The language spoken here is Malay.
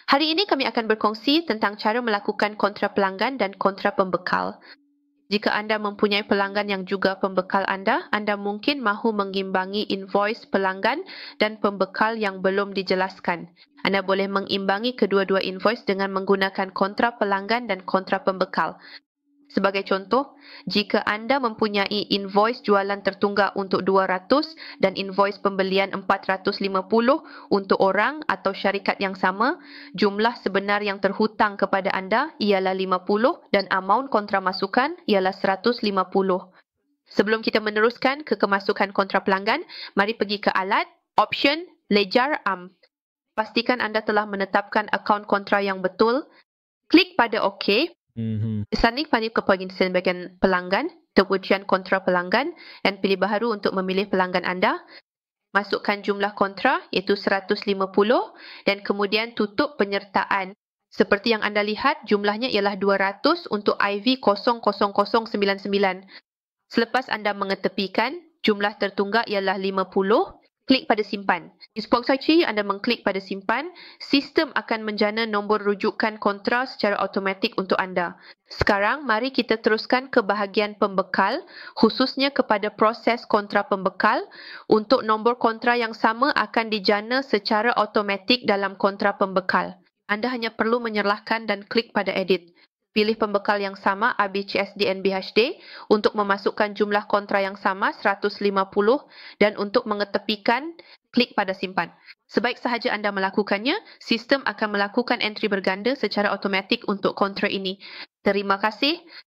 Hari ini kami akan berkongsi tentang cara melakukan kontra pelanggan dan kontra pembekal. Jika anda mempunyai pelanggan yang juga pembekal anda mungkin mahu mengimbangi invoice pelanggan dan pembekal yang belum dijelaskan. Anda boleh mengimbangi kedua-dua invoice dengan menggunakan kontra pelanggan dan kontra pembekal. Sebagai contoh, jika anda mempunyai invoice jualan tertunggak untuk 200 dan invoice pembelian 450 untuk orang atau syarikat yang sama, jumlah sebenar yang terhutang kepada anda ialah 50 dan amaun kontra masukan ialah 150. Sebelum kita meneruskan ke kemasukan kontra pelanggan, mari pergi ke alat, option, lejar am. Pastikan anda telah menetapkan akaun kontra yang betul. Klik pada OK. Disani panel ke bahagian pelanggan, terujian kontra pelanggan dan pilih baharu untuk memilih pelanggan anda. Masukkan jumlah kontra iaitu 150 dan kemudian tutup penyertaan. Seperti yang anda lihat, jumlahnya ialah 200 untuk IV 00099. Selepas anda mengetepikan, jumlah tertunggak ialah 50. Klik pada simpan. Di box saja anda mengklik pada simpan, sistem akan menjana nombor rujukan kontra secara automatik untuk anda. Sekarang, mari kita teruskan ke bahagian pembekal, khususnya kepada proses kontra pembekal. Untuk nombor kontra yang sama akan dijana secara automatik dalam kontra pembekal. Anda hanya perlu menyerlahkan dan klik pada edit. Pilih pembekal yang sama ABCSD and BHD untuk memasukkan jumlah kontra yang sama 150 dan untuk mengetepikan, klik pada simpan. Sebaik sahaja anda melakukannya, sistem akan melakukan entry berganda secara automatik untuk kontra ini. Terima kasih.